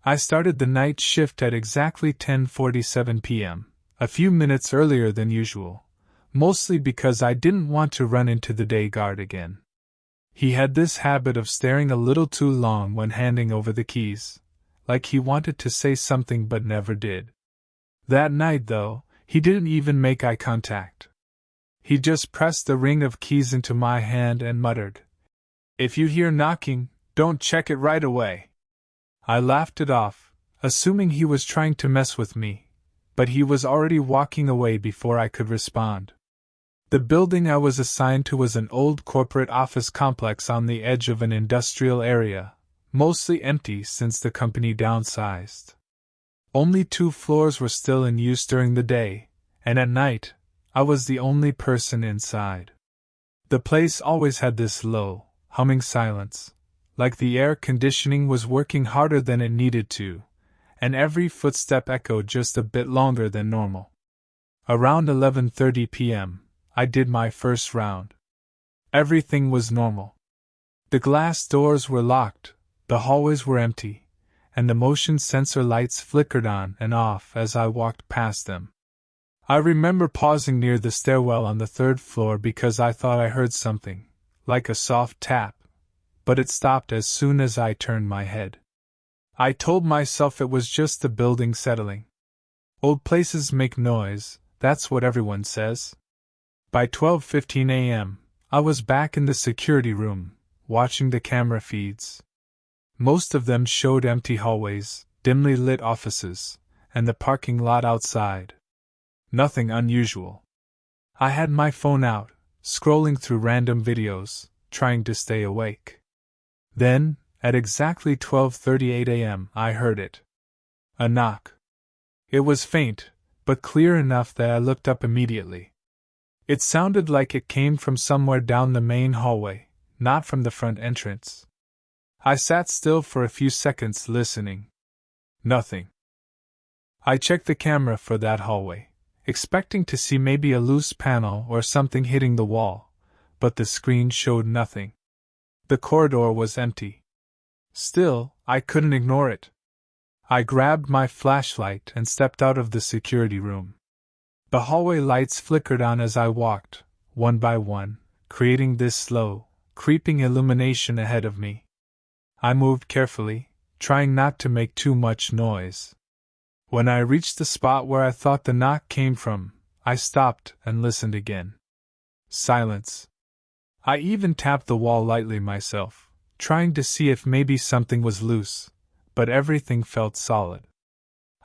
I started the night shift at exactly 10:47 p.m., a few minutes earlier than usual, mostly because I didn't want to run into the day guard again. He had this habit of staring a little too long when handing over the keys, like he wanted to say something but never did. That night, though, he didn't even make eye contact. He just pressed the ring of keys into my hand and muttered, "If you hear knocking, don't check it right away." I laughed it off, assuming he was trying to mess with me, but he was already walking away before I could respond. The building I was assigned to was an old corporate office complex on the edge of an industrial area, mostly empty since the company downsized. Only 2 floors were still in use during the day, and at night, I was the only person inside. The place always had this low, humming silence, like the air conditioning was working harder than it needed to, and every footstep echoed just a bit longer than normal. Around 11:30 p.m., I did my first round. Everything was normal. The glass doors were locked, the hallways were empty, and the motion sensor lights flickered on and off as I walked past them. I remember pausing near the stairwell on the 3rd floor because I thought I heard something, like a soft tap, but it stopped as soon as I turned my head. I told myself it was just the building settling. Old places make noise, that's what everyone says. By 12:15 a.m., I was back in the security room, watching the camera feeds. Most of them showed empty hallways, dimly lit offices, and the parking lot outside. Nothing unusual. I had my phone out, scrolling through random videos, trying to stay awake. Then, at exactly 12:38 a.m., I heard it. A knock. It was faint, but clear enough that I looked up immediately. It sounded like it came from somewhere down the main hallway, not from the front entrance. I sat still for a few seconds listening. Nothing. I checked the camera for that hallway, expecting to see maybe a loose panel or something hitting the wall, but the screen showed nothing. The corridor was empty. Still, I couldn't ignore it. I grabbed my flashlight and stepped out of the security room. The hallway lights flickered on as I walked, one by one, creating this slow, creeping illumination ahead of me. I moved carefully, trying not to make too much noise. When I reached the spot where I thought the knock came from, I stopped and listened again. Silence. I even tapped the wall lightly myself, trying to see if maybe something was loose, but everything felt solid.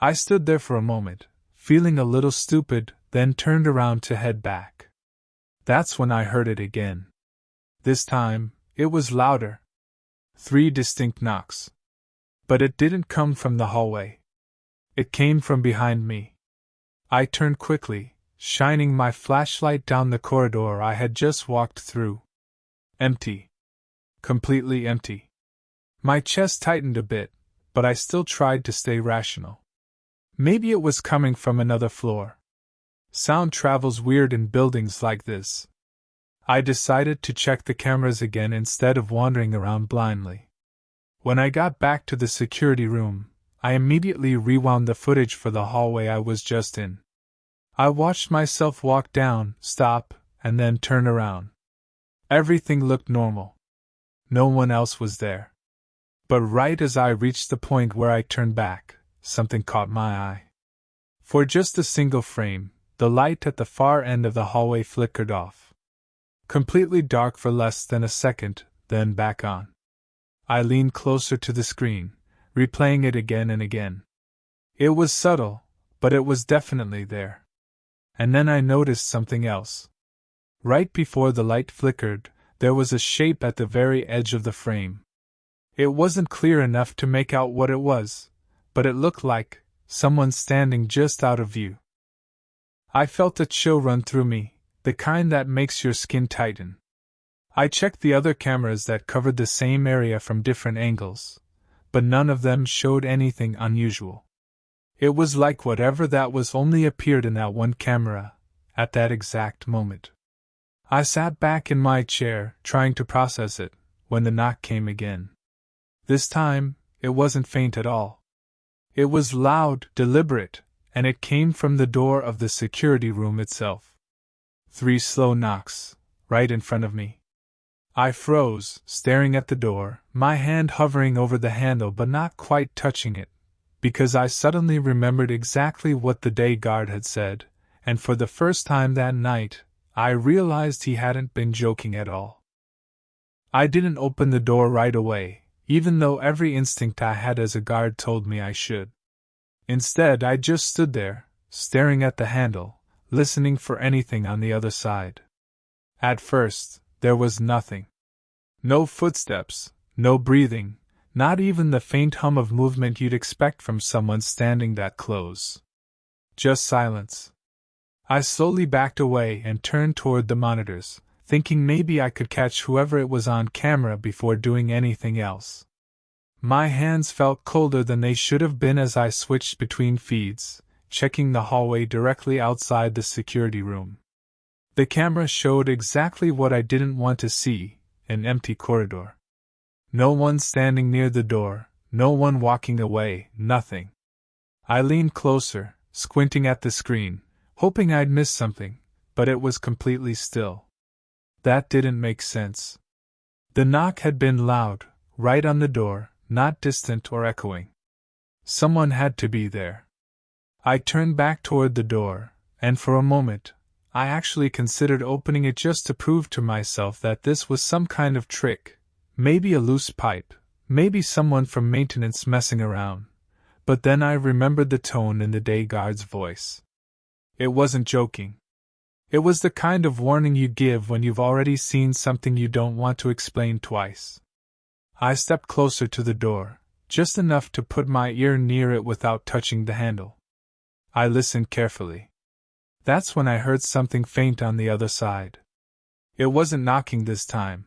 I stood there for a moment, feeling a little stupid, then turned around to head back. That's when I heard it again. This time, it was louder. 3 distinct knocks. But it didn't come from the hallway. It came from behind me. I turned quickly, shining my flashlight down the corridor I had just walked through. Empty. Completely empty. My chest tightened a bit, but I still tried to stay rational. Maybe it was coming from another floor. Sound travels weird in buildings like this. I decided to check the cameras again instead of wandering around blindly. When I got back to the security room, I immediately rewound the footage for the hallway I was just in. I watched myself walk down, stop, and then turn around. Everything looked normal. No one else was there. But right as I reached the point where I turned back, something caught my eye. For just a single frame, the light at the far end of the hallway flickered off. Completely dark for less than a second, then back on. I leaned closer to the screen, replaying it again and again. It was subtle, but it was definitely there. And then I noticed something else. Right before the light flickered, there was a shape at the very edge of the frame. It wasn't clear enough to make out what it was, but it looked like someone standing just out of view. I felt a chill run through me, the kind that makes your skin tighten. I checked the other cameras that covered the same area from different angles, but none of them showed anything unusual. It was like whatever that was only appeared in that one camera, at that exact moment. I sat back in my chair, trying to process it, when the knock came again. This time, it wasn't faint at all. It was loud, deliberate, and it came from the door of the security room itself. 3 slow knocks, right in front of me. I froze, staring at the door, my hand hovering over the handle but not quite touching it, because I suddenly remembered exactly what the day guard had said, and for the first time that night, I realized he hadn't been joking at all. I didn't open the door right away, even though every instinct I had as a guard told me I should. Instead, I just stood there, staring at the handle, listening for anything on the other side. At first, there was nothing. No footsteps, no breathing, not even the faint hum of movement you'd expect from someone standing that close. Just silence. I slowly backed away and turned toward the monitors, thinking maybe I could catch whoever it was on camera before doing anything else. My hands felt colder than they should have been as I switched between feeds, checking the hallway directly outside the security room. The camera showed exactly what I didn't want to see, an empty corridor. No one standing near the door, no one walking away, nothing. I leaned closer, squinting at the screen, hoping I'd miss something, but it was completely still. That didn't make sense. The knock had been loud, right on the door, not distant or echoing. Someone had to be there. I turned back toward the door, and for a moment, I actually considered opening it just to prove to myself that this was some kind of trick, maybe a loose pipe, maybe someone from maintenance messing around. But then I remembered the tone in the day guard's voice. It wasn't joking. It was the kind of warning you give when you've already seen something you don't want to explain twice. I stepped closer to the door, just enough to put my ear near it without touching the handle. I listened carefully. That's when I heard something faint on the other side. It wasn't knocking this time.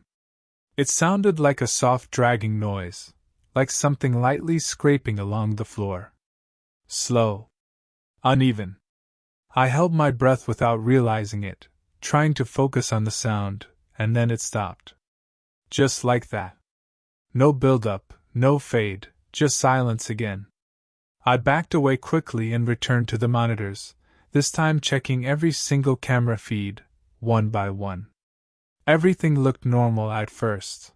It sounded like a soft dragging noise, like something lightly scraping along the floor. Slow. Uneven. I held my breath without realizing it, trying to focus on the sound, and then it stopped. Just like that. No build-up, no fade, just silence again. I backed away quickly and returned to the monitors, this time checking every single camera feed, one by one. Everything looked normal at first.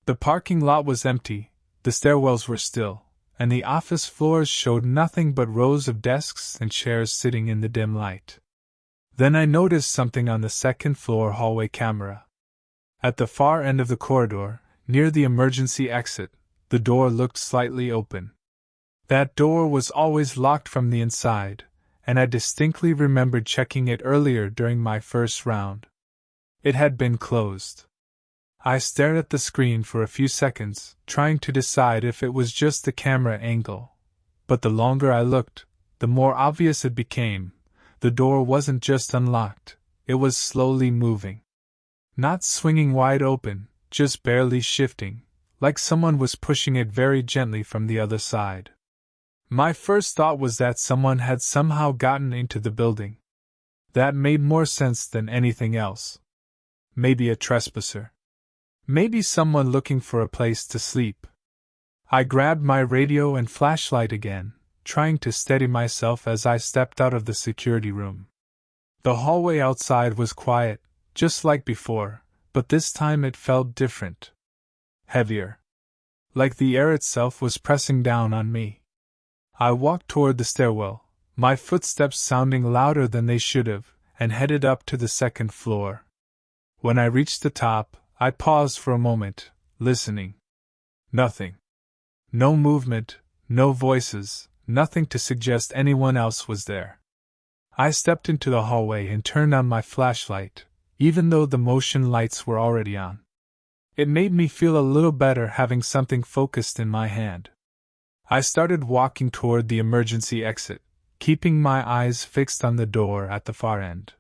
The parking lot was empty, the stairwells were still, and the office floors showed nothing but rows of desks and chairs sitting in the dim light. Then I noticed something on the second-floor hallway camera. At the far end of the corridor, near the emergency exit, the door looked slightly open. That door was always locked from the inside, and I distinctly remembered checking it earlier during my first round. It had been closed. I stared at the screen for a few seconds, trying to decide if it was just the camera angle. But the longer I looked, the more obvious it became. The door wasn't just unlocked, it was slowly moving. Not swinging wide open, just barely shifting, like someone was pushing it very gently from the other side. My first thought was that someone had somehow gotten into the building. That made more sense than anything else. Maybe a trespasser. Maybe someone looking for a place to sleep. I grabbed my radio and flashlight again, trying to steady myself as I stepped out of the security room. The hallway outside was quiet, just like before, but this time it felt different. Heavier. Like the air itself was pressing down on me. I walked toward the stairwell, my footsteps sounding louder than they should have, and headed up to the second floor. When I reached the top, I paused for a moment, listening. Nothing. No movement, no voices, nothing to suggest anyone else was there. I stepped into the hallway and turned on my flashlight, even though the motion lights were already on. It made me feel a little better having something focused in my hand. I started walking toward the emergency exit, keeping my eyes fixed on the door at the far end.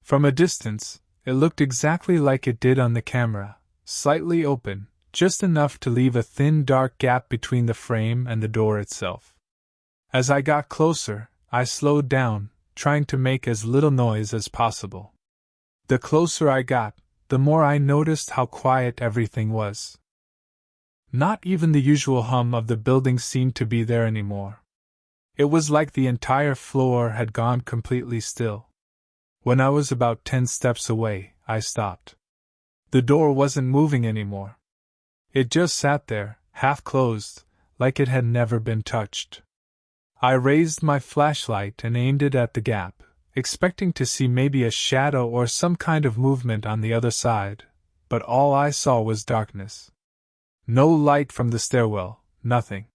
From a distance, it looked exactly like it did on the camera, slightly open, just enough to leave a thin dark gap between the frame and the door itself. As I got closer, I slowed down, trying to make as little noise as possible. The closer I got, the more I noticed how quiet everything was. Not even the usual hum of the building seemed to be there anymore. It was like the entire floor had gone completely still. When I was about 10 steps away, I stopped. The door wasn't moving anymore. It just sat there, half closed, like it had never been touched. I raised my flashlight and aimed it at the gap, expecting to see maybe a shadow or some kind of movement on the other side, but all I saw was darkness. No light from the stairwell, nothing.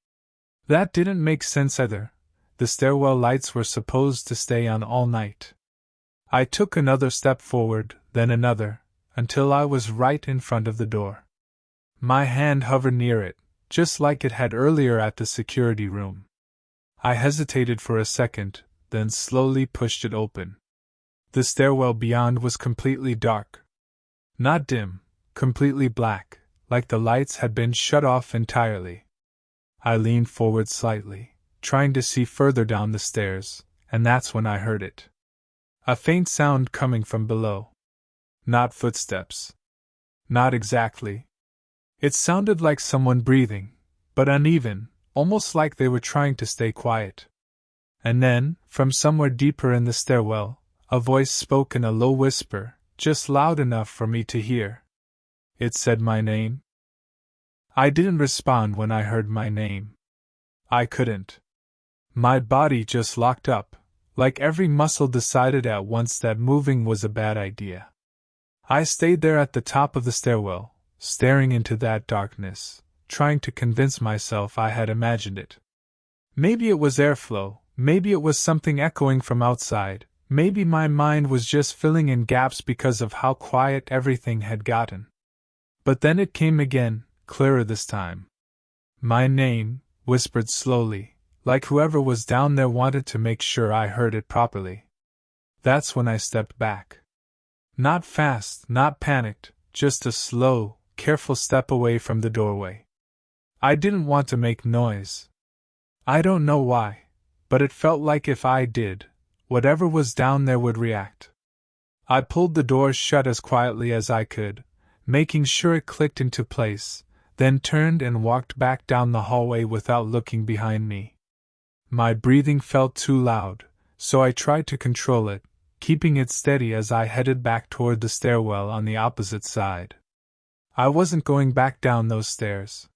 That didn't make sense either. The stairwell lights were supposed to stay on all night. I took another step forward, then another, until I was right in front of the door. My hand hovered near it, just like it had earlier at the security room. I hesitated for a second, then slowly pushed it open. The stairwell beyond was completely dark. Not dim, completely black, like the lights had been shut off entirely. I leaned forward slightly, trying to see further down the stairs, and that's when I heard it. A faint sound coming from below. Not footsteps. Not exactly. It sounded like someone breathing, but uneven, almost like they were trying to stay quiet. And then, from somewhere deeper in the stairwell, a voice spoke in a low whisper, just loud enough for me to hear. It said my name. I didn't respond when I heard my name. I couldn't. My body just locked up, like every muscle decided at once that moving was a bad idea. I stayed there at the top of the stairwell, staring into that darkness, trying to convince myself I had imagined it. Maybe it was airflow, maybe it was something echoing from outside, maybe my mind was just filling in gaps because of how quiet everything had gotten. But then it came again, clearer this time. My name, whispered slowly, like whoever was down there wanted to make sure I heard it properly. That's when I stepped back. Not fast, not panicked, just a slow, careful step away from the doorway. I didn't want to make noise. I don't know why, but it felt like if I did, whatever was down there would react. I pulled the door shut as quietly as I could, making sure it clicked into place, then turned and walked back down the hallway without looking behind me. My breathing felt too loud, so I tried to control it, keeping it steady as I headed back toward the stairwell on the opposite side. I wasn't going back down those stairs.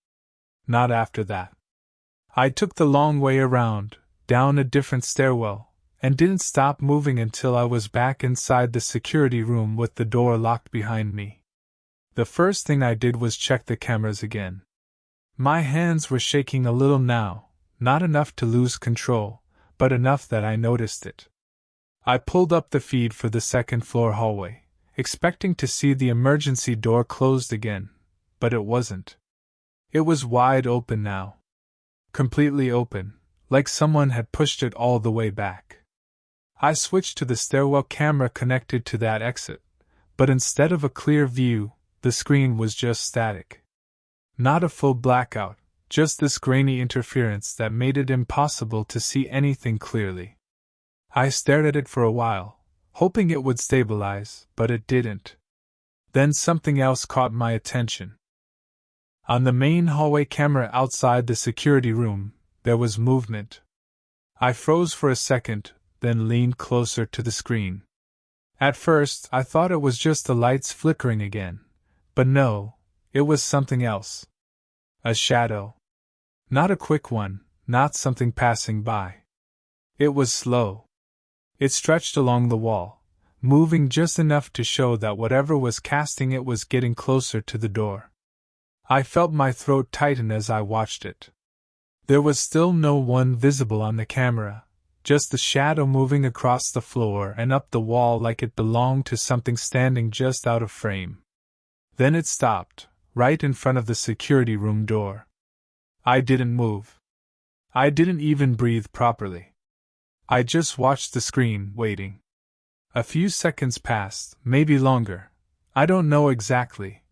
Not after that. I took the long way around, down a different stairwell, and didn't stop moving until I was back inside the security room with the door locked behind me. The first thing I did was check the cameras again. My hands were shaking a little now, not enough to lose control, but enough that I noticed it. I pulled up the feed for the second-floor hallway, expecting to see the emergency door closed again, but it wasn't. It was wide open now. Completely open, like someone had pushed it all the way back. I switched to the stairwell camera connected to that exit, but instead of a clear view, the screen was just static. Not a full blackout, just this grainy interference that made it impossible to see anything clearly. I stared at it for a while, hoping it would stabilize, but it didn't. Then something else caught my attention. On the main hallway camera outside the security room, there was movement. I froze for a second, then leaned closer to the screen. At first, I thought it was just the lights flickering again, but no, it was something else. A shadow. Not a quick one, not something passing by. It was slow. It stretched along the wall, moving just enough to show that whatever was casting it was getting closer to the door. I felt my throat tighten as I watched it. There was still no one visible on the camera, just the shadow moving across the floor and up the wall like it belonged to something standing just out of frame. Then it stopped, right in front of the security room door. I didn't move. I didn't even breathe properly. I just watched the screen, waiting. A few seconds passed, maybe longer. I don't know exactly,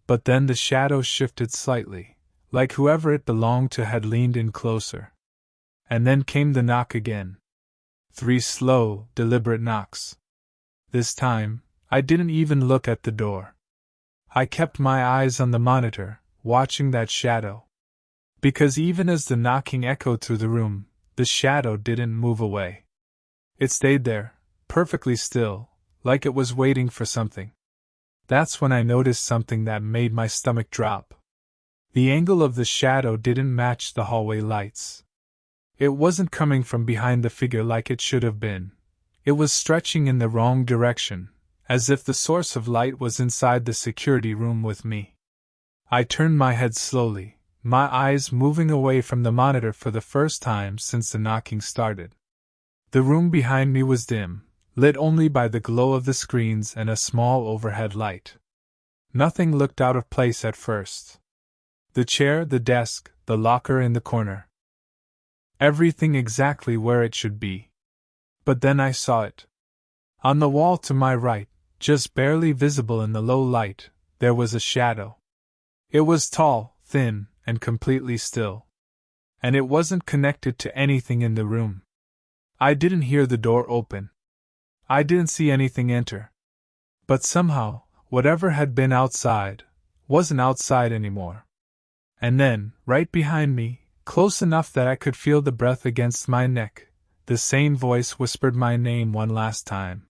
but then the shadow shifted slightly, like whoever it belonged to had leaned in closer. And then came the knock again. 3 slow, deliberate knocks. This time, I didn't even look at the door. I kept my eyes on the monitor, watching that shadow. Because even as the knocking echoed through the room, the shadow didn't move away. It stayed there, perfectly still, like it was waiting for something. That's when I noticed something that made my stomach drop. The angle of the shadow didn't match the hallway lights. It wasn't coming from behind the figure like it should have been. It was stretching in the wrong direction, as if the source of light was inside the security room with me. I turned my head slowly, my eyes moving away from the monitor for the first time since the knocking started. The room behind me was dim, lit only by the glow of the screens and a small overhead light. Nothing looked out of place at first. The chair, the desk, the locker in the corner. Everything exactly where it should be. But then I saw it. On the wall to my right, just barely visible in the low light, there was a shadow. It was tall, thin, and completely still. And it wasn't connected to anything in the room. I didn't hear the door open. I didn't see anything enter. But somehow, whatever had been outside, wasn't outside anymore. And then, right behind me, close enough that I could feel the breath against my neck, the sane voice whispered my name one last time.